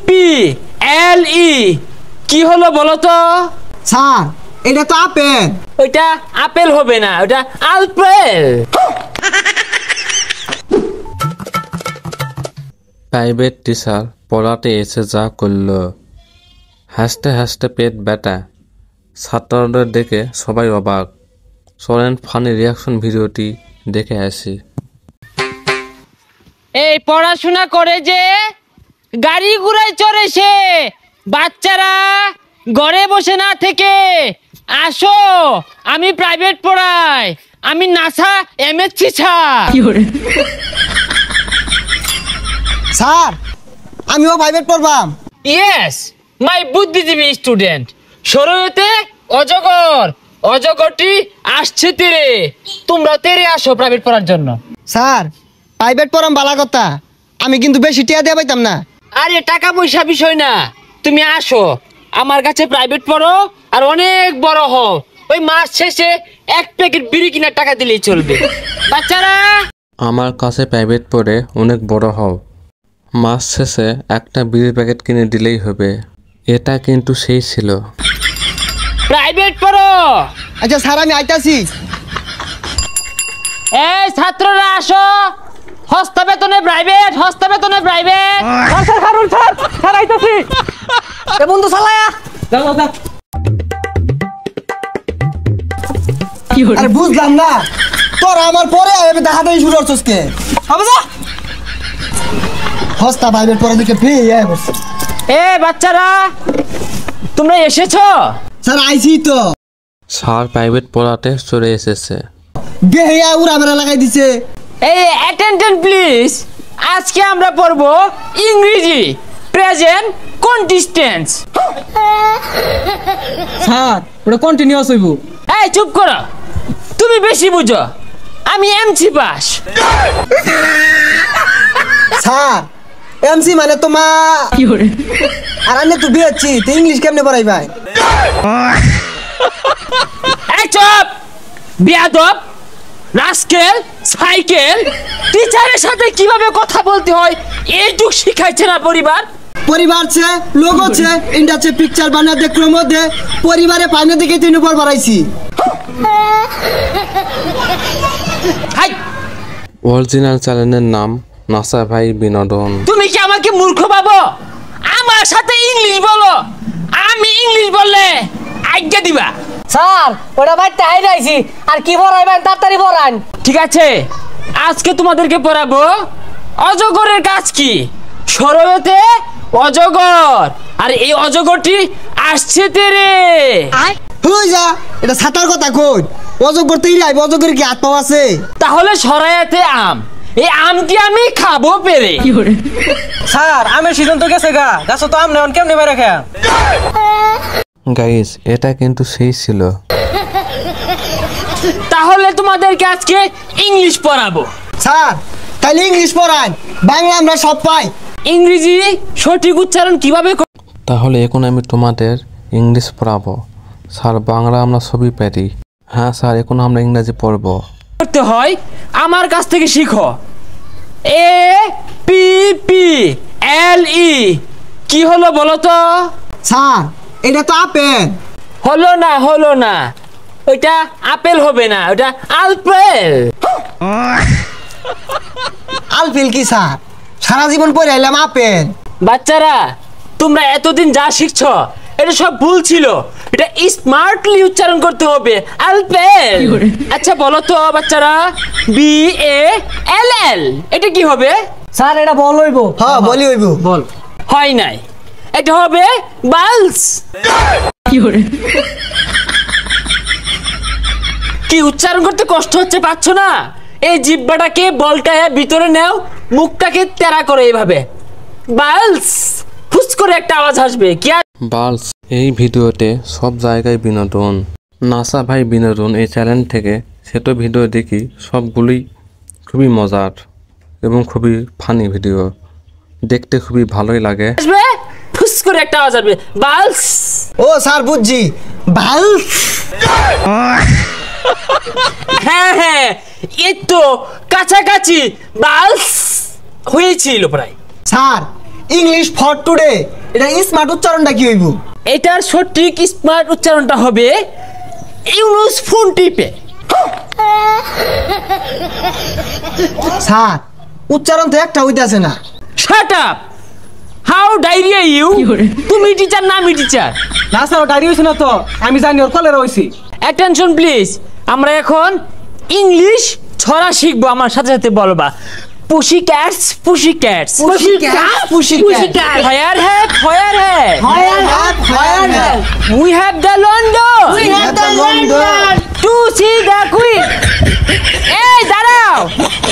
P L ই কি হলো বলো তো? স্যার এটা তো আপেল। ওইটা আপেল হবে না, ওটা আলপেল। প্রাইভেট টিচার পড়াতে এসে যা করলো, হাসতে হাসতে পেট ব্যথা। ছাত্রদের দেখে সবাই অবাক। চলেন ফানি রিয়াকশন ভিডিওটি দেখে আসি। এই পড়াশোনা করে যে গাড়ি ঘোড়ায় চড়েছে, বাচ্চারা ঘরে বসে না থেকে আসো, আমি প্রাইভেট পড়াই, আমি নাসা এমএসসি স্যার আমিও প্রাইভেট পড়বাম। ইয়েস, মাই বুদ্ধিজীবী স্টুডেন্ট। শরীয়তে অজগর, অজগরটি আসছে তীরে, তোমরা তেরে আসো প্রাইভেট পড়ার জন্য। স্যার প্রাইভেট পড়াম বালা কথা, আমি কিন্তু বেশি টিয়া দিয়ে পাইতাম না। আরে টাকা পয়সা বিষয় না, তুমি আসো আমার কাছে প্রাইভেট পড়ো আর অনেক বড় হও। ওই মাস শেষে এক প্যাকেট বিড়ি কেনার টাকা দিলেই চলবে। বাচ্চারা আমার কাছে প্রাইভেট পড়ে অনেক বড় হও, মাস শেষে একটা বিড়ির প্যাকেট কিনে দিলেই হবে। এটা কিন্তু সেই ছিল। প্রাইভেট পড়ো। আচ্ছা স্যার আমি আইতাছি। এই ছাত্ররা আসো, হস্তা বেতনে প্রাইভেট, হস্তা বেতনে private. Sir Harun sir, sir আইতাছি। এ বন্ধু চালায়া যাও যাও। আরে বুঝলাম না, তোরা আমার পরে আমি দেখা দেই শুরু করছস কে? হবে যা হস্তা প্রাইভেট পড়া দিকে ফ্রি আয় বস। এ বাচ্চারা তোমরা এসেছো? স্যার আইছি তো। স্যার প্রাইভেট পড়াতে চলে এসেছে। বেহিয়া উড়া বেড়া লাগাই দিছে। এই অ্যাটেনশন প্লিজ, আজকে আমরা পড়বো ইংরেজি প্রেজেন্ট কন্টিস্টেন্স। স্যার ওটা কন্টিনিউয়াস হইব। এই চুপ করো, তুমি বেশি বুঝো, আমি এমসি পাস। স্যার এমসি মানে তো মা আর আমি তো বিয়েছি, তো ইংলিশ কেমনে পড়াই ভাই? এই চুপ বিয়াদব, রাস্কেল, সাইকেল। টিচারের সাথে কিভাবে কথা বলতে হয় এইটুক শিখাইছে না পরিবার? পরিবার ছে লোক আছে ইন্ডাস্ট্রি পিকচার বানা দে ক্রম দে পরিবারে পাইনে দিকে তিন উপর বাড়াইছি। হাই, অরিজিনাল চ্যানেলের নাম নাসা ভাই বিনোদন। তুমি কি আমাকে মূর্খ ভাবো? আমার সাথে ইংলিশ বলো, আমি ইংলিশ বললে আজ্ঞা দিবা? স্যার ওটা বাইতে হাইরে আইছি, আর কি পড়াইবেন তাড়াতাড়ি পড়ান। ঠিক আছে, আজকে তোমাদেরকে পড়াবো অজগরের কাজ কি। শরয়তে অজগর, আর এই অজগরটি আসছে তেরে। হই যা, এটা ছাতার কথা কই? অজগর তৈরি আইব, অজগরের কি হাত পাও আছে? তাহলে শরয়তে আম, এই আমটি আমি খাবো পেরে। স্যার আমের সিজন তো গেছে গা, গাছ তো আম নেন কেমনে বেড়ে খেয়া। গাইস এটা কিন্তু সেই ছিল। তাহলে তোমাদেরকে আজকে ইংলিশ পড়াবো। স্যার তাইলে ইংলিশ পড়ান, বাংলা আমরা সব পাই। ইংরেজি সঠিক উচ্চারণ কিভাবে তাহলে এখন আমি তোমাদের ইংলিশ পড়াবো। স্যার বাংলা আমরা সবই পারি। হ্যাঁ স্যার এখন আমরা ইংরেজি পড়বো। করতে হয় আমার কাছ থেকে শিখো। এ পি পি এল ই কি হলো বলো তো? স্যার এটা তো আপেল। হলো না, হলো না, ওইটা আপেল হবে না, ওটা আলপেল। আলফিল কি স্যার? সারা জীবন পড়ে আইলাম আপেল। বাচ্চারা তোমরা এতদিন যা শিখছো এটা সব ভুল ছিল, এটা স্মার্টলি উচ্চারণ করতে হবে, আলপেল। আচ্ছা বলো তো বাচ্চারা, বি এ এল এল এটা কি হবে? স্যার এটা বল হইব। হ্যাঁ বলি হইব। বল হয় নাই, এটা হবে বালস। কি উচ্চারণ করতে কষ্ট হচ্ছে, পাচ্ছ না? এই জিহ্বাটাকে বলটায় ভিতরে নাও, মুখটাকে তেরা করে এইভাবে বালস, ফুস করে একটা আওয়াজ আসবে। কি বালস। এই ভিডিওতে সব জায়গায় বিনোদন। নাসা ভাই বিনোদন এই চ্যানেল থেকে ছোট ভিডিও দেখি, সবগুলোই খুবই মজার এবং খুবই ফানি ভিডিও, দেখতে খুবই ভালোই লাগে। আসবে, ফুস করে একটা আওয়াজ আসবে, বালস। ও স্যার বুঝছি, ভাল। হ্যাঁ হ্যাঁ, এই তো কাছাকাছি বালস হয়েছিল প্রায়। স্যার ইংলিশ ফর টুডে এটা স্মার্ট উচ্চারণটা কি হইব? এটার সঠিক স্মার্ট উচ্চারণটা হবে ইউনুস ফোন টিপে। স্যার উচ্চারণ তো একটা হইতাছে না। Shut up, how diarrhoea you? তুমি টিচার না আমি টিচার? না স্যার ডায়রি হয়েছে না তো, আমি জানি ওর কলেরা হয়েছি। অ্যাটেনশন প্লিজ, আমরা এখন ইংলিশ ছড়া শিখবো, আমার সাথে সাথে বলবা। Pussy cats, pussy cats, Pussycat, pussycat. Fire had, fire had, Fire hat. We have the London, We have the London. To see the queen. এই দাঁড়াও,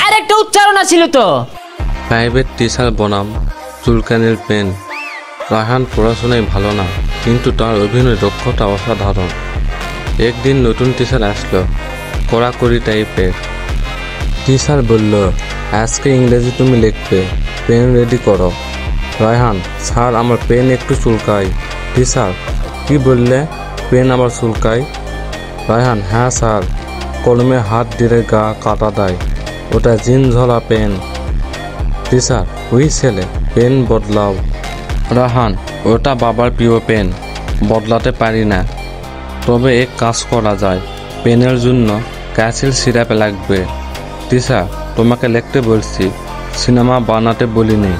আরেকটা উচ্চারণ ছিল তো। প্রাইভেট টিচার বনাম চুলকানির পেন। রায়হান পড়াশোনায় ভালো না, কিন্তু তার অভিনয় দক্ষতা অসাধারণ। একদিন নতুন টিচার আসলো, কড়াকড়ি টাইপের। টিচার বলল, আজকে ইংরেজি তুমি লিখবে, পেন রেডি করো। রায়হান, স্যার আমার পেন একটু চুলকায়। টিচার, কি বললে? পেন আবার চুলকায়? রায়হান, হ্যাঁ স্যার, কলমে হাত দিলে গা কাটা দেয়, ওটা জিন ঝলা পেন। টিচার, ওই ছেলে, পেন বদলাও। রায়হান, ওটা বাবার প্রিয় পেন, বদলাতে পারি না। তবে এক কাজ করা যায়, পেনের জন্য ক্যাসিল সিরাপ লাগবে। টিচার, তোমাকে লিখতে বলছি, সিনেমা বানাতে বলিনি।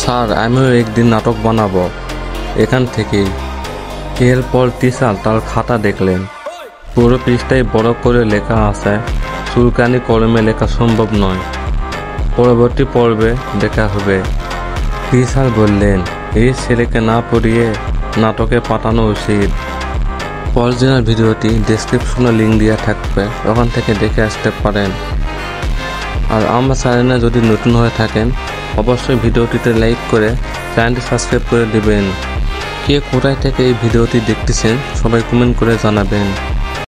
স্যার, আমিও একদিন নাটক বানাবো এখান থেকেই। এরপর টিচার তার খাতা দেখলেন, পুরো পৃষ্ঠায় বড় করে লেখা আছে, চুলকানি কলমে লেখা সম্ভব নয়। পরবর্তী পর্বে দেখা হবে। টিচার বললেন, এই ছেলেকে না পড়িয়ে নাটকে পাঠানো উচিত। অরিজিনাল ভিডিওটি ডেসক্রিপশনে লিঙ্ক দেওয়া থাকবে, ওখান থেকে দেখে আসতে পারেন। আর আমার চ্যানেলে যদি নতুন হয়ে থাকেন, অবশ্যই ভিডিওটিতে লাইক করে চ্যানেলটি সাবস্ক্রাইব করে দেবেন। কে কোথায় থেকে এই ভিডিওটি দেখতেছেন সবাই কমেন্ট করে জানাবেন।